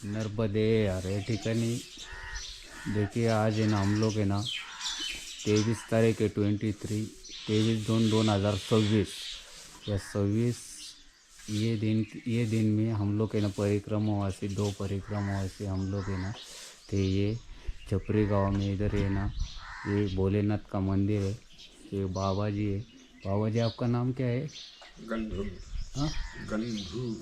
नर्मदे यार ये ठिकानी देखिए आज है ना हम लोग है ना 23 तारीख है 23/2/2026 या 26 ये दिन में हम लोग है ना परिक्रमावासी दो परिक्रमावासी हम लोग है ना तो ये छपरी गांव में इधर है ना ये भोलेनाथ का मंदिर है। ये बाबा जी है। बाबा जी आपका नाम क्या है? गंधू। हाँ गंधू।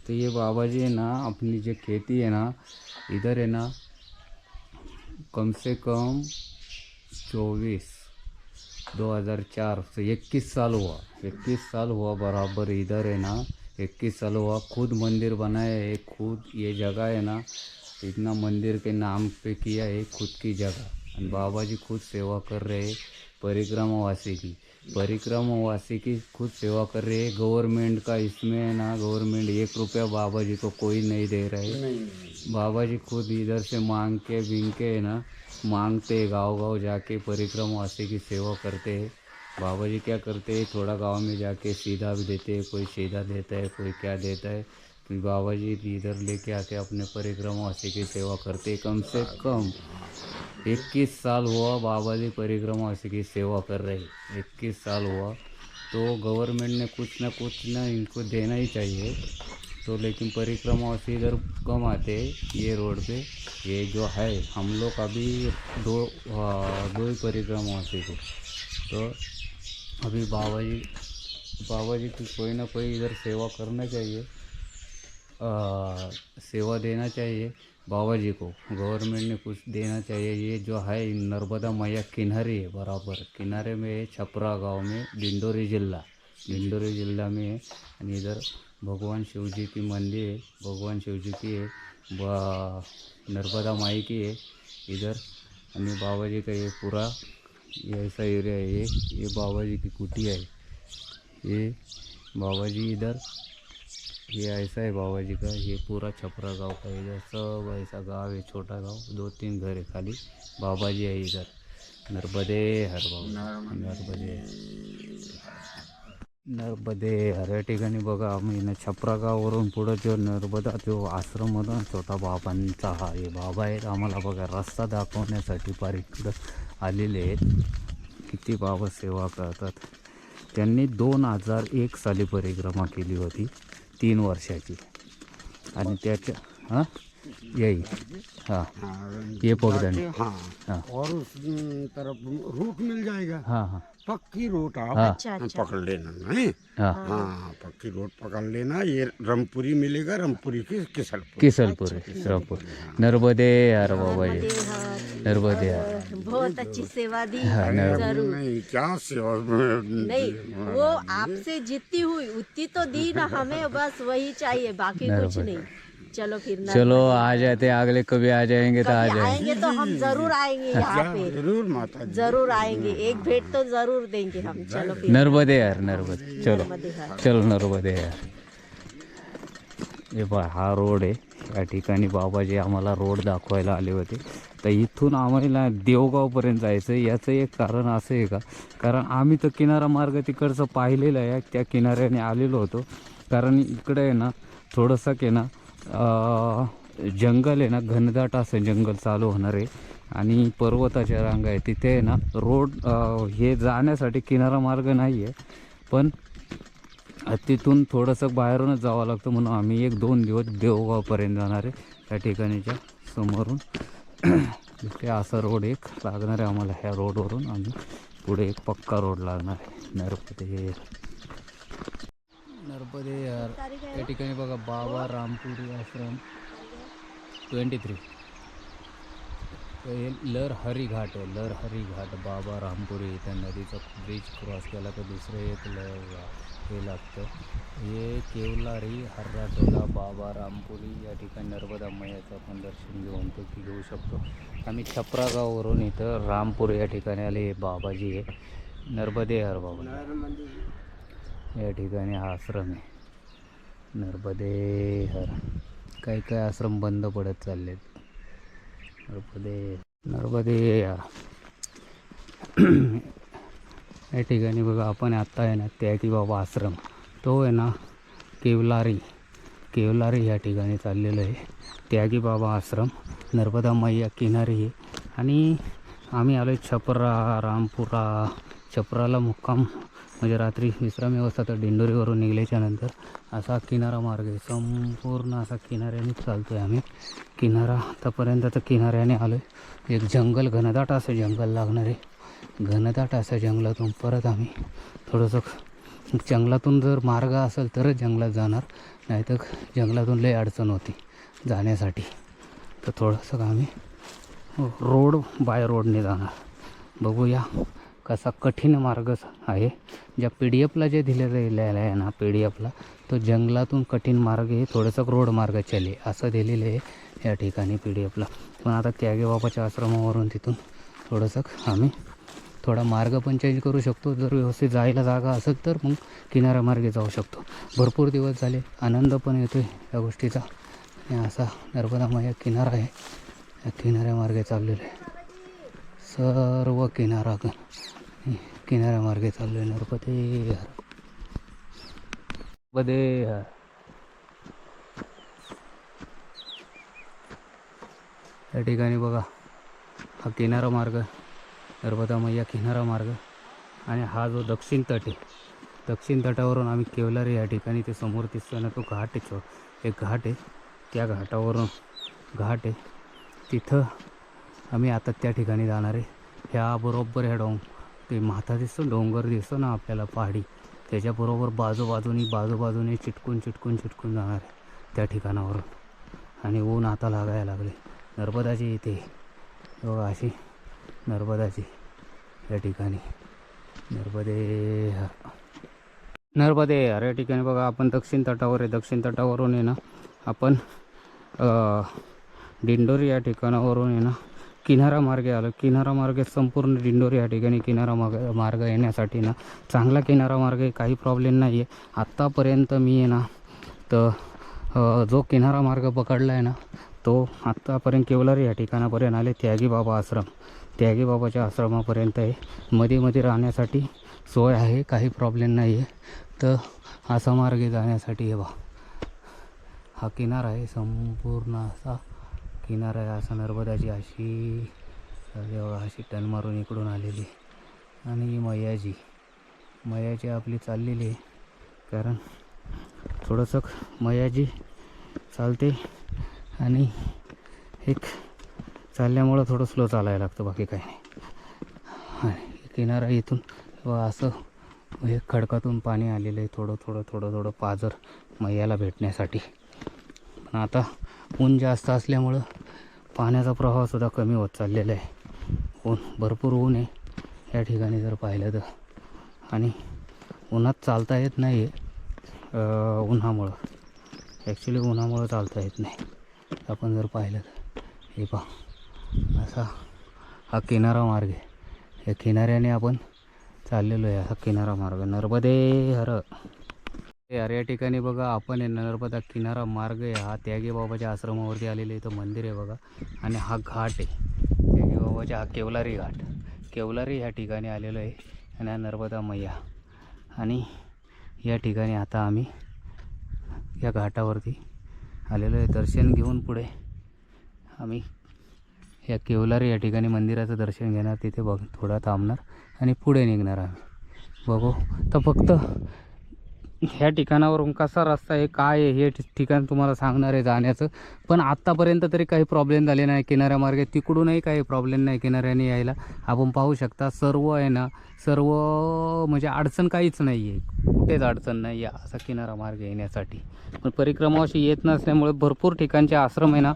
तो ये बाबा जी है ना अपनी जो खेती है ना इधर है ना कम से कम 24/2004 से 21 साल हुआ। 21 साल हुआ बराबर इधर है ना 21 साल हुआ। खुद मंदिर बनाया है, खुद ये जगह है ना इतना मंदिर के नाम पे किया है खुद की जगह। और बाबा जी खुद सेवा कर रहे हैं परिक्रमावासी की खुद सेवा कर रहे हैं। गवर्नमेंट का इसमें है ना गवर्नमेंट 1 रुपया बाबा जी को कोई नहीं दे रहे। बाबा जी खुद इधर से मांग के है ना मांगते गांव गांव जाके परिक्रमावासी की सेवा करते हैं। बाबा जी क्या करते हैं थोड़ा गांव में जाके सीधा भी देते हैं, कोई सीधा देता है कोई क्या देता है। तो बाबा जी इधर लेके आके अपने परिक्रमावासी की सेवा करते हैं। कम से कम 21 साल हुआ बाबा जी परिक्रमावासी की सेवा कर रहे। 21 साल हुआ तो गवर्नमेंट ने कुछ ना इनको देना ही चाहिए। तो लेकिन परिक्रमावासी इधर कम आते ये रोड पे। ये जो है हम लोग अभी दो ही परिक्रमावासी को। तो अभी बाबा जी की कोई ना कोई इधर सेवा करना चाहिए, सेवा देना चाहिए बाबा जी को। गवर्नमेंट ने कुछ देना चाहिए। ये जो है नर्मदा मैया किनारे है बराबर किनारे में है छपरा गांव में डिंडोरी जिला में है। और इधर भगवान शिव जी की मंदिर है, भगवान शिव जी की है, नर्मदा माई की है इधर। और बाबा जी का ये पूरा ये ऐसा एरिया है। ये बाबा जी की कुटिया है। ये बाबा जी इधर ये ऐसा है बाबा जी का। ये पूरा छपरा गांव का इधर सब ऐसा गांव है, छोटा गांव 2-3 घर है खाली। बाबा जी है इधर। नर्मदे हर बाबा नर्मदे हर या ठिकाणी बघा आम्ही ना छपरा गावावरून पुढं जो नर्मदा जो आश्रम होता ना छोटा बाबांचा हा हे बाबा आहेत आम्हाला बघा रस्ता दाखवण्यासाठी पार इकडं आलेले आहेत। किती बाबा सेवा करतात। त्यांनी 2001 साली परिक्रमा केली होती 3 वर्षाची। आणि त्याच्या हां यही हाँ ये पगडंडी हाँ हाँ और उस तरफ रूट मिल जाएगा। हाँ हाँ पक्की रूट आप हाँ पकड़ लेना नहीं। हाँ हाँ पक्की रूट पकड़ लेना। ये रामपुरी मिलेगा, रामपुरी की किसलपुर। किसलपुर रामपुर। नर्मदे यार बाबा जी नर्मदे यार बहुत अच्छी सेवा दी। जरूर नहीं क्या सेवा नहीं वो आपसे जितनी हुई उतनी तो दी ना, हमें बस वही चाहिए बाकी कुछ नहीं। चलो फिर चलो आ जाते अगले कभी आ जाएंगे तो आ कभी जाएंगे। आएंगे तो हम जरूर आएंगे यहाँ पे, जरूर माता जी जरूर आएंगे। एक भेंट तो जरूर देंगे हम। चलो फिर नर्मदे यार नर्मदे चलो नर्मदे चलो नर्मदे यार। हे पहा हा रोड आहे। या ठिकाणी बाबाजी आम्हाला रोड दाखवायला आले होते। तर इथून आम्हाला देवगावपर्यंत जायचं याचं एक कारण असं आहे का, कारण आम्ही तर किनारा मार्ग तिकडचं पाहिलेलं आहे, त्या किनाऱ्याने आलेलो होतो। कारण इकडे आहे ना थोडंसं आहे ना जंगल आहे ना घनदाट असं जंगल चालू होणार आहे आणि पर्वताच्या रांगा आहे तिथे आहे ना रोड हे जाण्यासाठी किनारा मार्ग नाही आहे, पण तिथून थोडंसं बाहेरूनच जावं लागतं। म्हणून आम्ही 1-2 दिवस देवगावपर्यंत जाणार आहे। त्या ठिकाणीच्या समोरून इथे असा रोड एक लागणार आहे आम्हाला। ह्या रोडवरून आम्ही पुढे एक पक्का रोड लागणार आहे। नर्मदे यार या ठिकाणी बघा बाबा रामपुरी आश्रम 23 हे लहरी घाट आहे। लहरी घाट बाबा रामपुरी इथं नदीचा ब्रिज क्रॉस केला तर दुसरं एक हे लागतं। हे केवलारी हर्राटोला बाबा रामपुरी या ठिकाणी नर्मदा मैयाचं आपण दर्शन घेऊ शकतो। आम्ही छपरा गावावरून इथं रामपूर या ठिकाणी आले। हे बाबाजी आहे नर्मदे हर बाबा या ठिकाणी हा आश्रम आहे नर्मदे हर। काही आश्रम बंद पडत चाललेत। नर्मदे यार या ठिकाणी बघा आपण आत्ता आहे ना त्यागी बाबा आश्रम तो आहे ना केवलारी केवलारी या ठिकाणी चाललेलो आहे. त्यागी बाबा आश्रम नर्मदा मैया किनारी आहे. आणि आम्ही आलो आहे छपरा, रामपुरा. छपराला मुक्काम म्हणजे रात्री विश्राम व्यवस्था. तर दिंडोरीवरून निघल्याच्या नंतर असा किनारा मार्ग आहे, संपूर्ण असा किनाऱ्यानेच चालतो आहे आम्ही. किनारा आतापर्यंत तर किनाऱ्याने आलो आहे. एक जंगल, घनदाट असं जंगल लागणार आहे. घनदाट असं जंगलातून परत आम्ही थोडंसं, जंगलातून जर मार्ग असेल तरच जंगलात जाणार, नाहीतर जंगलातून लई अडचण होती जाण्यासाठी. तर थोडंसं आम्ही रोड बाय रोडने जाणार. बघूया कसा कठीण मार्ग आहे. ज्या PDF ला जे दिलेलं आहे ना, PDF ला तो जंगलातून कठीण मार्ग आहे, थोडंसं रोड मार्ग चले असं दिलेलं आहे या ठिकाणी PDF ला. पण आता त्यागे बाबाच्या आश्रमावरून तिथून थोडंसं आम्ही थोडा मार्ग पण चेंज करू शकतो. जर व्यवस्थित जायला जागा असेल तर मग किनाऱ्यामार्गे जाऊ शकतो. भरपूर दिवस झाले, आनंद पण येतो आहे या गोष्टीचा. आणि असा नर्मदा मैया किनारा आहे, या किनाऱ्यामार्गे चाललेलं आहे. सर्व किनाऱ्यामार्गे चाललो आहे. नर्मदे हर, नर्मदे हर. या ठिकाणी बघा हा किनारा मार्ग, नर्मदा मैया किनारा मार्ग. आणि हा जो दक्षिण तट आहे, दक्षिण तटावरून आम्ही केवलारी या ठिकाणी, ते समोर दिसतो ना तो घाट आहे, एक घाट आहे. त्या घाटावरून घाट आहे, तिथं आम्ही आता त्या ठिकाणी जाणार आहे. ह्या बरोबर ह्या ते माथा दिसतो, डोंगर दिसतो ना आपल्याला पहाडी, त्याच्याबरोबर बाजूबाजूने चिटकून जाणार आहे त्या ठिकाणावरून. आणि ऊन आता लागायला लागले. नर्मदाची इथे बघा, अशी नर्मदाची या ठिकाणी. नर्मदे हर या ठिकाणी बघा, आपण दक्षिण तटावर आहे. दक्षिण तटावरून आहे ना आपण दिंडोरी या ठिकाणावरून आहे ना किनारा मार्गे आलो. किनारा मार्गे संपूर्ण दिंडोरी या ठिकाणी किनारा मार्ग येण्यासाठी ना चांगला किनारा मार्ग आहे, काही प्रॉब्लेम नाही आहे. आत्तापर्यंत मी आहे ना तर जो किनारा मार्ग पकडला आहे ना तो आत्तापर्यंत केवलारी या ठिकाणापर्यंत आले. त्यागी बाबा आश्रम, त्यागी बाबाच्या आश्रमापर्यंत आहे. मध्ये राहण्यासाठी सोय आहे, काही प्रॉब्लेम नाही आहे. तर असा मार्गे जाण्यासाठी हे बा हा किनारा आहे, संपूर्ण असा किनारा आहे. असा नर्मदाची अशी अशी टन मारून इकडून आलेली. आणि मैयाची आपली चाललेली आहे, कारण थोडंसं मैयाजी चालते आणि एक चालल्यामुळं थोडं स्लो चालायला लागतं, बाकी काही नाही. आणि किनारा इथून असं हे खडकातून पाणी आलेलं आहे, थोडं पाझर मैयाला भेटण्यासाठी. पण आता ऊन जास्त असल्यामुळं पाण्याचा प्रवाहसुद्धा कमी होत चाललेला आहे. भरपूर ऊन आहे या ठिकाणी जर पाहिलं तर. आणि उन्हात चालता येत नाही आहे, उन्हामुळं चालता येत नाही. आपण जर पाहिलं तर हे पहा, असा हा किनारा मार्ग आहे. या किनाऱ्याने आपण चाललेलो आहे, हा किनारा मार्ग. नर्मदे हर. या ठिकाणी बघा आपण आहे नर्मदा किनारा मार्ग आहे हा त्यागी बाबाच्या आश्रमावरती आलेले. इथं मंदिर आहे बघा, आणि हा घाट आहे त्यागी बाबाच्या, हा केवलारी घाट. केवलारी ह्या ठिकाणी आलेलो आहे आणि हा नर्मदा मैया. आणि या ठिकाणी आता आम्ही या घाटावरती आलेलो आहे. दर्शन घेऊन पुढे आम्ही या केवलारी या ठिकाणी मंदिराचं दर्शन घेणार, तिथे थोडा थांबणार आणि पुढे निघणार आम्ही. बघू तर फक्त ह्या ठिकाणावरून कसा रस्ता आहे, काय आहे, हे ठिकाण तुम्हाला सांगणार आहे जाण्याचं. पण आत्तापर्यंत तरी काही प्रॉब्लेम झाले नाही किनाऱ्यामार्गे. तिकडूनही काही प्रॉब्लेम नाही किनाऱ्याने यायला. आपण पाहू शकता सर्व आहे ना, सर्व म्हणजे अडचण काहीच नाही आहे, कुठेच अडचण नाही आहे असा किनारा मार्ग येण्यासाठी. पण परिक्रमा अशी येत नसल्यामुळे भरपूर ठिकाणचे आश्रम आहे ना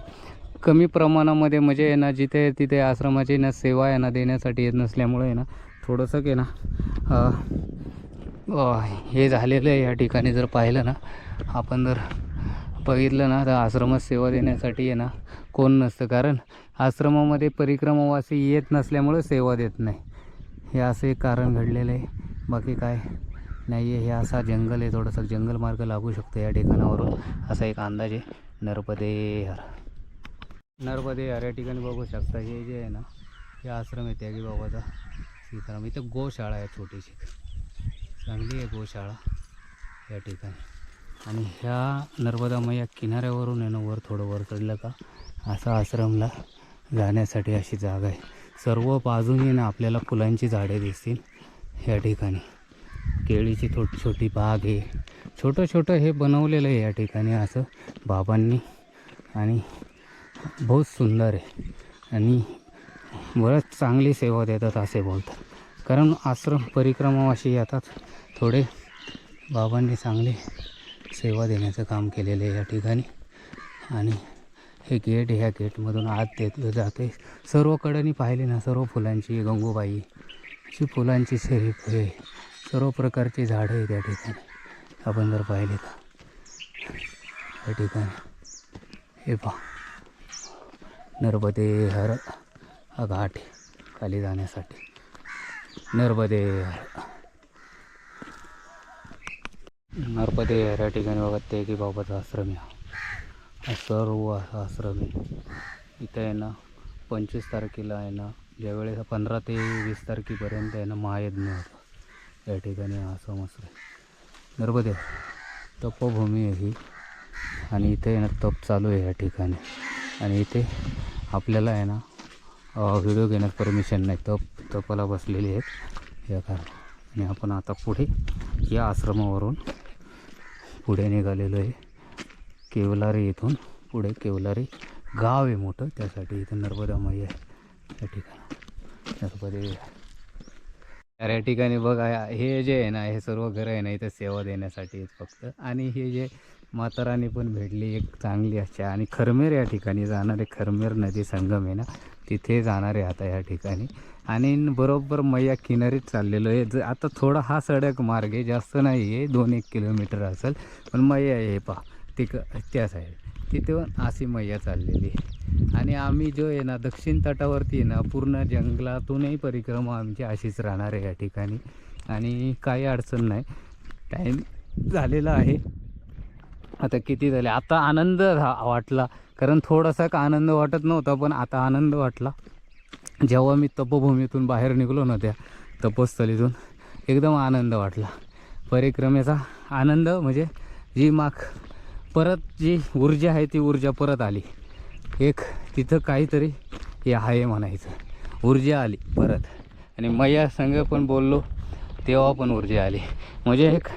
कमी प्रमाणामध्ये म्हणजे आहे ना तिथे आश्रमाची ना सेवा आहे ना देण्यासाठी येत नसल्यामुळे आहे ना थोडंसं आहे ना हे झालेलं आहे. या ठिकाणी जर पाहिलं ना, आपण जर बघितलं ना तर आश्रमात सेवा देण्यासाठी आहे ना कोण नसतं, कारण आश्रमामध्ये परिक्रमावासी येत नसल्यामुळे सेवा देत नाही. हे असं एक कारण घडलेलं आहे, बाकी काय नाही आहे. हे असा जंगल आहे, थोडंसं जंगल मार्ग लागू शकतो या ठिकाणावरून, असा एक अंदाज आहे. नर्मदे हर या ठिकाणी बघू शकता. हे जे आहे ना हे आश्रम आहे त्यागी बाबाचा सीताराम. इथं गोशाळा आहे छोटीशी, चांगली आहे गोशाळा या ठिकाणी. आणि ह्या नर्मदा मैया किनाऱ्यावरून आहे ना वर थोडं वर चढलं का असा आश्रमला जाण्यासाठी अशी जागा आहे. सर्व बाजूनी ना आपल्याला फुलांची झाडे दिसतील. या ठिकाणी केळीची छोटी बाग आहे. छोटं छोटं हे बनवलेलं आहे या ठिकाणी असं बाबांनी आणि बहुत सुंदर आहे आणि बरंच चांगली सेवा देतात असे बोलतात. कारण आश्रम परिक्रमावासी येतात, थोडे बाबांनी चांगले सेवा देण्याचं काम केलेलं आहे या ठिकाणी. आणि हे गेट, ह्या गेटमधून आत देतलं जाते. सर्व कडेनी पाहिले ना सर्व फुलांची गंगूबाई अशी फुलांची शरीफ आहे. सर्व प्रकारची झाडं आहेत या ठिकाणी. आपण जर पाहिले तर या ठिकाणी हे पहा नर्मदे हर हा घाट आहे खाली जाण्यासाठी. नर्मदे हर या ठिकाणी बघत ते की बाबाचा आश्रम आहे. हा सर्व असा आश्रम आहे. इथं आहे ना 25 तारखेला आहे ना ज्यावेळेस 15 ते 20 तारखेपर्यंत आहे ना महायज्ञ होतं या ठिकाणी. हा आश्रम आहे नर्मदे तपोभूमी आहे ही. आणि इथे आहे ना तप चालू आहे या ठिकाणी. आणि इथे आपल्याला आहे ना व्हिडिओ घेण्यास परमिशन नाही. तपाला बसलेली आहेत या कारण. आणि आपण आता पुढे या आश्रमावरून पुढे निघालेलो आहे. केवलारी इथून पुढे केवलारी गाव आहे मोठं, त्यासाठी इथं नर्मदा मैया आहे या ठिकाणी. नर्मदे या ठिकाणी बघा हे जे आहे ना हे सर्व घरं आहे ना इथं सेवा देण्यासाठी फक्त. आणि हे जे मातारानी पण भेटली एक चांगली अशी. आणि खरमेर या ठिकाणी जाणारे खरमेर नदी संगम आहे ना तिथे जाणारे आता या ठिकाणी. आणि बरोबर मैया किनारीच चाललेलो आहे. आता थोडा हा सडक मार्ग आहे, जास्त नाही आहे, 2-1 किलोमीटर असेल. पण मैया आहे पहा त्या साईड तिथून अशी मैया चाललेली आहे. आणि आम्ही जो आहे ना दक्षिण तटावरती आहे ना पूर्ण जंगलातूनही परिक्रमा आमची अशीच राहणार आहे या ठिकाणी. आणि काही अडचण नाही. टाईम झालेला आहे आता. किती झाले आता आनंद वाटला. कारण थोडासा का आनंद वाटत नव्हता पण आता आनंद वाटला जेव्हा मी तपोभूमीतून बाहेर निघलो ना त्या तपोस्थलीतून. एकदम आनंद वाटला. परिक्रमेचा आनंद म्हणजे जी परत जी ऊर्जा आहे ती ऊर्जा परत आली. एक तिथं काहीतरी हे आहे म्हणायचं, ऊर्जा आली परत. आणि मैया संग पण बोललो तेव्हा पण ऊर्जा आली. म्हणजे एक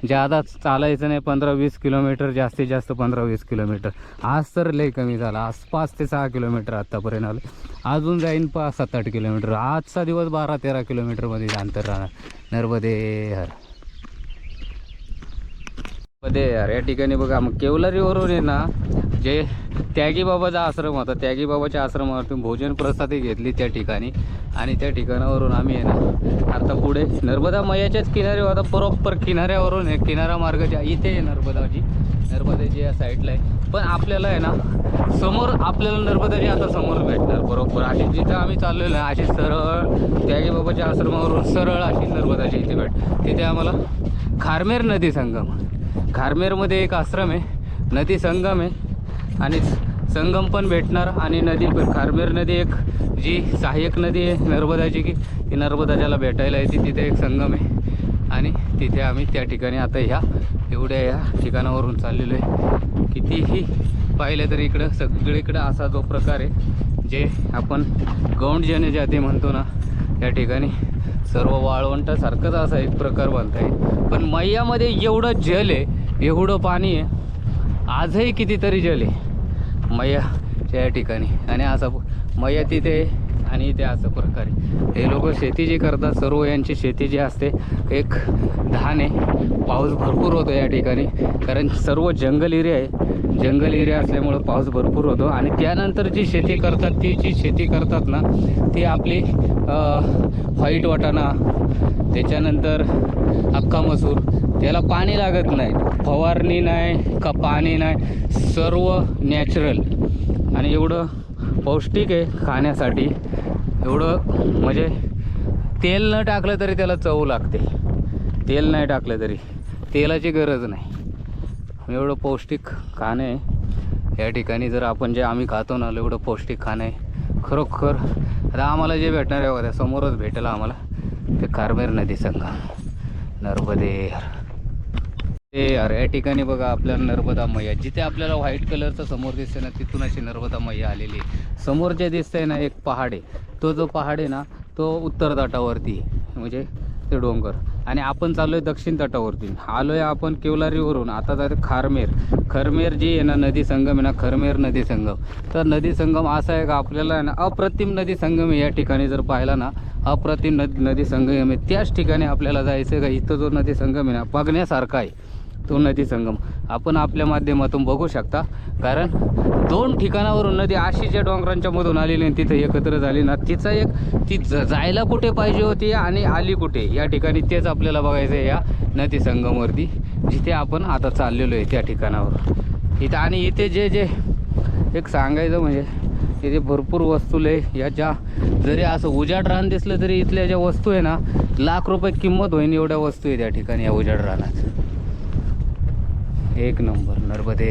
जादा चालायचं नाही, 15-20 किलोमीटर, जास्तीत जास्त 15-20 किलोमीटर. आज तर लई कमी झाला. आज 5 ते 6 किलोमीटर आत्तापर्यंत आलं. अजून जाईन 7-8 किलोमीटर. आजचा दिवस 12-13 किलोमीटरमध्ये अंतर राहणार. नर्मदे हर या ठिकाणी बघा. मग केवलारीवरून आहे ना जे त्यागी बाबाचा आश्रम होता, त्यागी बाबाच्या आश्रमावरतून भोजन प्रसादी घेतली त्या ठिकाणी. आणि त्या ठिकाणावरून आम्ही आहे ना आता पुढे नर्मदा मैयाच्याच किनारी होता. बरोबर किनाऱ्यावरून आहे, किनारा मार्ग ज्या इथे आहे नर्मदाची या साईडला आहे. पण आपल्याला आहे ना समोर आपल्याला नर्मदाची आता समोर भेटणार बरोबर. अशी जिथं आम्ही चाललेलो आहे अशी सरळ त्यागी बाबाच्या आश्रमावरून सरळ अशी नर्मदाची इथे तिथे आम्हाला खारमेर नदी संगम, खारमेरमध्ये एक आश्रम आहे, नदी संगम आहे आणि संगम पण भेटणार. आणि नदी पण खारमेर नदी एक जी सहाय्यक नदी आहे नर्मदाची की ती नर्मदा ज्याला भेटायला येते तिथे एक संगम आहे. आणि तिथे आम्ही त्या ठिकाणी आता ह्या एवढ्या या ठिकाणावरून चाललेलो आहे. कितीही पाहिलं तरी इकडं सगळीकडं असा जो प्रकार आहे जे आपण गौंड जनजाती म्हणतो ना या ठिकाणी सर्व वाळवंटासारखंच असा एक प्रकार बनत आहे. पण मैयामध्ये एवढं जल आहे, एवढं पाणी आहे, आजही कितीतरी जल आहे मैयाच्या या ठिकाणी. आणि असं मैया तिथे आणि इथे असं प्रकारे हे लोक शेती जी करतात सर्व यांची शेती जी असते एक धान आहे. पाऊस भरपूर होतो या ठिकाणी कारण सर्व जंगल एरिया आहे. जंगल एरिया असल्यामुळं पाऊस भरपूर होतो. आणि त्यानंतर जी शेती करतात ती जी शेती करतात ना ती आपली व्हाईट वाटाणा, त्याच्यानंतर अख्खा मसूर, त्याला पाणी लागत नाही, फवारणी नाही का पाणी नाही, सर्व नॅचरल आणि एवढं पौष्टिक आहे खाण्यासाठी. एवढं म्हणजे तेल न टाकलं तरी त्याला चव लागते, तेल नाही टाकलं तरी तेलाची गरज नाही. एवढं पौष्टिक खाणं आहे या ठिकाणी. जर आपण जे आम्ही खातो ना एवढं पौष्टिक खाणं आहे खरोखर. आता आम्हाला जे भेटणार आहे बघा समोरच भेटेल आम्हाला ते खारमेर नदी संगम. नर्मदे हर. ते यार या ठिकाणी बघा आपल्याला नर्मदा मैया, जिथे आपल्याला व्हाईट कलरचं समोर दिसते ना तिथून अशी नर्मदा मैया आलेली आहे. समोर जे दिसतंय ना एक पहाड आहे, तो जो पहाड आहे ना तो उत्तर तटावरती आहे, म्हणजे ते डोंगर. आणि आपण चाललो आहे दक्षिण तटावरती. आलो आहे आपण केवलारीवरून, आता जाते खरमेर जी आहे ना नदी संगम आहे ना, खरमेर नदी संगम. तर नदी संगम असा आहे का आपल्याला आहे ना अप्रतिम नदी संगम आहे. या ठिकाणी जर पाहिला ना अप्रतिम नदी संगम आहे. त्याच ठिकाणी आपल्याला जायचं आहे का, इथं जो नदी संगम आहे ना बघण्यासारखा आहे तो नदी संगम. आपण आपल्या माध्यमातून बघू शकता, कारण 2 ठिकाणावरून नदी आशीच्या डोंगरांच्या मधून आलेली आणि तिथे एकत्र झाली ना, तिचा ती जायला कुठे पाहिजे होती आणि आली कुठे, या ठिकाणी तेच आपल्याला बघायचं आहे या नदी संगमवरती, जिथे आपण आता चाललेलो आहे त्या ठिकाणावर. इथं आणि इथे जे एक सांगायचं म्हणजे इथे भरपूर वस्तू आहे याच्या. जरी असं उजाड रान दिसलं तरी इथल्या ज्या वस्तू आहे ना लाख रुपये किंमत होईन एवढ्या वस्तू आहे त्या ठिकाणी या उजाड रानात. एक नंबर नर्मदे.